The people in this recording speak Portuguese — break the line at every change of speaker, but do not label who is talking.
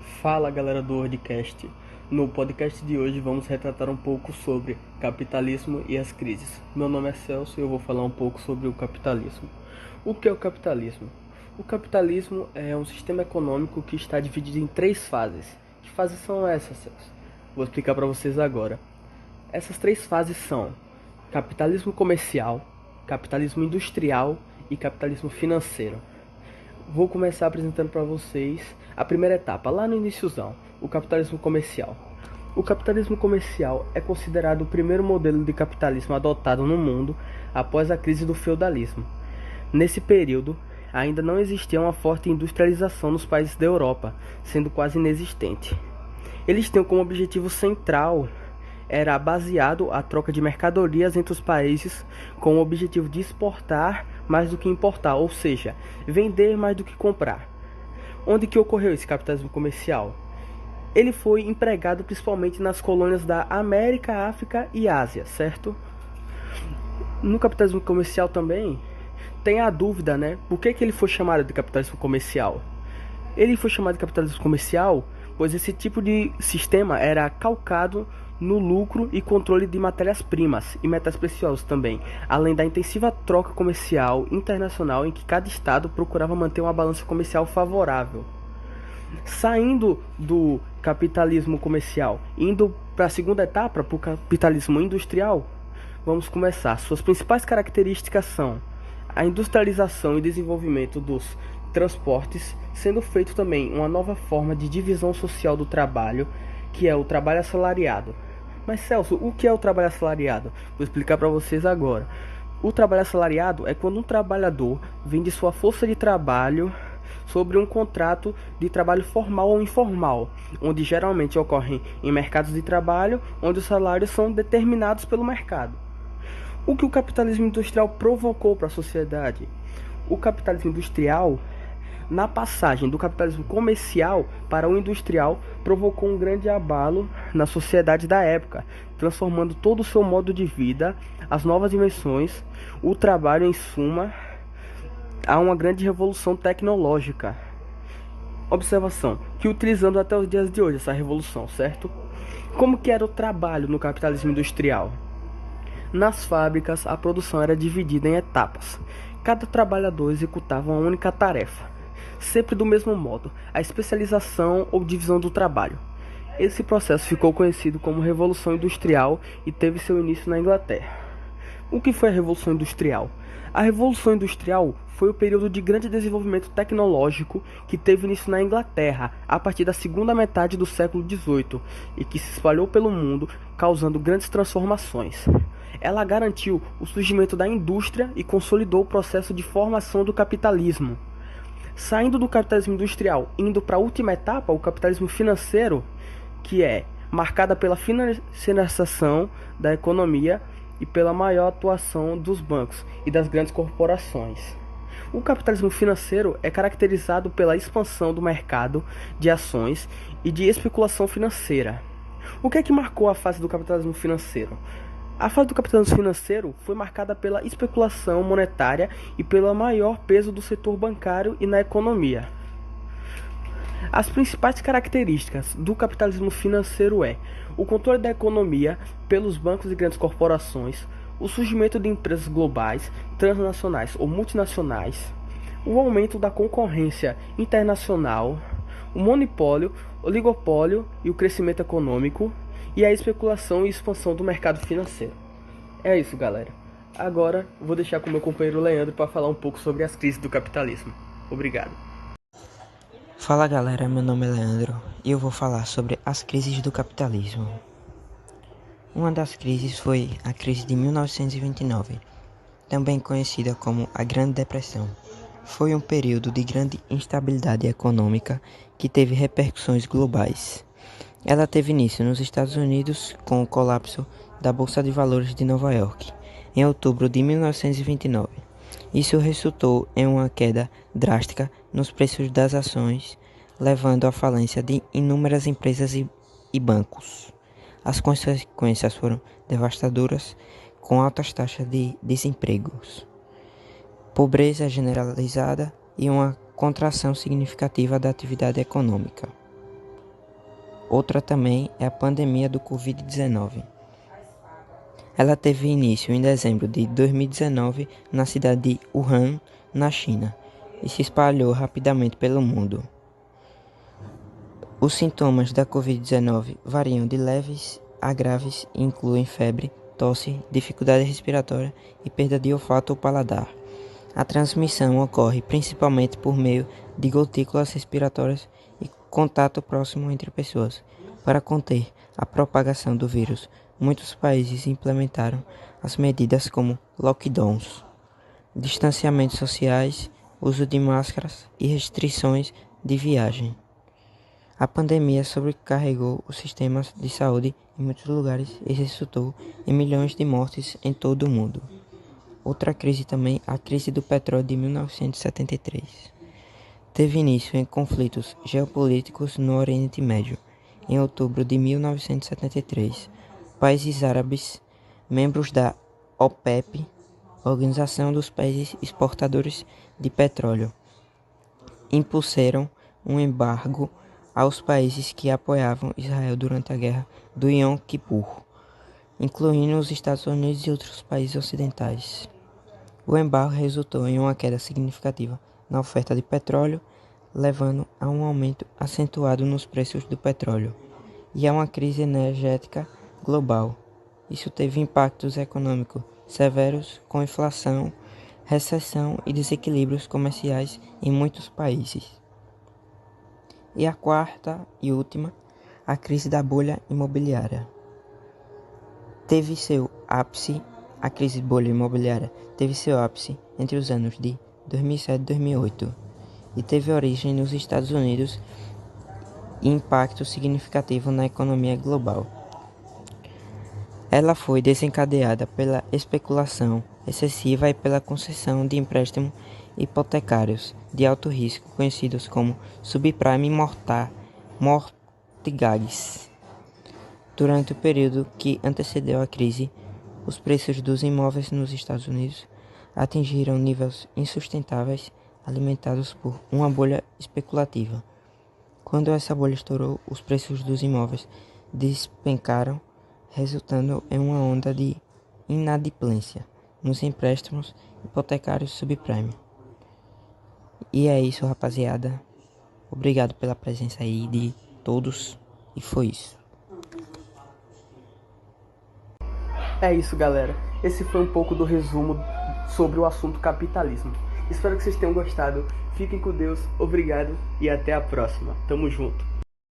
Fala galera do Wordcast. No podcast de hoje vamos retratar um pouco sobre capitalismo e as crises. Meu nome é Celso e eu vou falar um pouco sobre o capitalismo. O que é o capitalismo? O capitalismo é um sistema econômico que está dividido em três fases. Que fases são essas, Celso? Vou explicar para vocês agora. Essas três fases são capitalismo comercial, capitalismo industrial e capitalismo financeiro. Vou começar apresentando para vocês a primeira etapa, lá no iníciozão, o capitalismo comercial. O capitalismo comercial é considerado o primeiro modelo de capitalismo adotado no mundo após a crise do feudalismo. Nesse período, ainda não existia uma forte industrialização nos países da Europa, sendo quase inexistente. Eles tinham como objetivo central era baseado a troca de mercadorias entre os países com o objetivo de exportar mais do que importar, ou seja, vender mais do que comprar. Onde que ocorreu esse capitalismo comercial? Ele foi empregado principalmente nas colônias da América, África e Ásia, certo? No capitalismo comercial também tem a dúvida, né? Por que ele foi chamado de capitalismo comercial? Ele foi chamado de capitalismo comercial pois esse tipo de sistema era calcado no lucro e controle de matérias-primas e metais preciosos também, além da intensiva troca comercial internacional em que cada estado procurava manter uma balança comercial favorável. Saindo do capitalismo comercial, indo para a segunda etapa, para o capitalismo industrial, vamos começar. Suas principais características são a industrialização e desenvolvimento dos transportes, sendo feito também uma nova forma de divisão social do trabalho, que é o trabalho assalariado. Mas Celso, o que é o trabalho assalariado? Vou explicar para vocês agora. O trabalho assalariado é quando um trabalhador vende sua força de trabalho sobre um contrato de trabalho formal ou informal, onde geralmente ocorrem em mercados de trabalho, onde os salários são determinados pelo mercado. O que o capitalismo industrial provocou para a sociedade? O capitalismo industrial, na passagem do capitalismo comercial para o industrial, provocou um grande abalo na sociedade da época, transformando todo o seu modo de vida, as novas invenções, o trabalho em suma, a uma grande revolução tecnológica. Observação, que utilizando até os dias de hoje essa revolução, certo? Como que era o trabalho no capitalismo industrial? Nas fábricas, a produção era dividida em etapas. Cada trabalhador executava uma única tarefa, sempre do mesmo modo, a especialização ou divisão do trabalho. Esse processo ficou conhecido como Revolução Industrial e teve seu início na Inglaterra. O que foi a Revolução Industrial? A Revolução Industrial foi o período de grande desenvolvimento tecnológico que teve início na Inglaterra a partir da segunda metade do século XVIII e que se espalhou pelo mundo, causando grandes transformações. Ela garantiu o surgimento da indústria e consolidou o processo de formação do capitalismo. Saindo do capitalismo industrial, indo para a última etapa, o capitalismo financeiro, que é marcada pela financiarização da economia e pela maior atuação dos bancos e das grandes corporações. O capitalismo financeiro é caracterizado pela expansão do mercado de ações e de especulação financeira. O que é que marcou a fase do capitalismo financeiro? A fase do capitalismo financeiro foi marcada pela especulação monetária e pelo maior peso do setor bancário e na economia. As principais características do capitalismo financeiro é o controle da economia pelos bancos e grandes corporações, o surgimento de empresas globais, transnacionais ou multinacionais, o aumento da concorrência internacional, o monopólio, oligopólio e o crescimento econômico, e a especulação e expansão do mercado financeiro. É isso, galera. Agora vou deixar com meu companheiro Leandro para falar um pouco sobre as crises do capitalismo. Obrigado.
Fala galera, meu nome é Leandro e eu vou falar sobre as crises do capitalismo. Uma das crises foi a crise de 1929, também conhecida como a Grande Depressão. Foi um período de grande instabilidade econômica que teve repercussões globais. Ela teve início nos Estados Unidos com o colapso da Bolsa de Valores de Nova York, em outubro de 1929. Isso resultou em uma queda drástica nos preços das ações, levando à falência de inúmeras empresas e bancos. As consequências foram devastadoras, com altas taxas de desemprego, pobreza generalizada e uma contração significativa da atividade econômica. Outra também é a pandemia do Covid-19. Ela teve início em dezembro de 2019 na cidade de Wuhan, na China, e se espalhou rapidamente pelo mundo. Os sintomas da Covid-19 variam de leves a graves e incluem febre, tosse, dificuldade respiratória e perda de olfato ou paladar. A transmissão ocorre principalmente por meio de gotículas respiratórias e contato próximo entre pessoas. Para conter a propagação do vírus, muitos países implementaram as medidas como lockdowns, distanciamentos sociais, uso de máscaras e restrições de viagem. A pandemia sobrecarregou os sistemas de saúde em muitos lugares e resultou em milhões de mortes em todo o mundo. Outra crise também, a crise do petróleo de 1973. Teve início em conflitos geopolíticos no Oriente Médio. Em outubro de 1973, países árabes, membros da OPEP, Organização dos Países Exportadores de Petróleo, impuseram um embargo aos países que apoiavam Israel durante a guerra do Yom Kippur, incluindo os Estados Unidos e outros países ocidentais. O embargo resultou em uma queda significativa na oferta de petróleo, levando a um aumento acentuado nos preços do petróleo e a uma crise energética global. Isso teve impactos econômicos severos, com inflação, recessão e desequilíbrios comerciais em muitos países. E a quarta e última, a crise da bolha imobiliária. A crise da bolha imobiliária teve seu ápice entre os anos de 2007 e 2008 e teve origem nos Estados Unidos e impacto significativo na economia global. Ela foi desencadeada pela especulação excessiva e pela concessão de empréstimos hipotecários de alto risco, conhecidos como subprime mortgages. Durante o período que antecedeu a crise, os preços dos imóveis nos Estados Unidos atingiram níveis insustentáveis, alimentados por uma bolha especulativa. Quando essa bolha estourou, os preços dos imóveis despencaram, resultando em uma onda de inadimplência nos empréstimos hipotecários subprime. E é isso, rapaziada. Obrigado pela presença aí de todos. E foi isso.
É isso, galera. Esse foi um pouco do resumo sobre o assunto capitalismo. Espero que vocês tenham gostado. Fiquem com Deus. Obrigado e até a próxima. Tamo junto.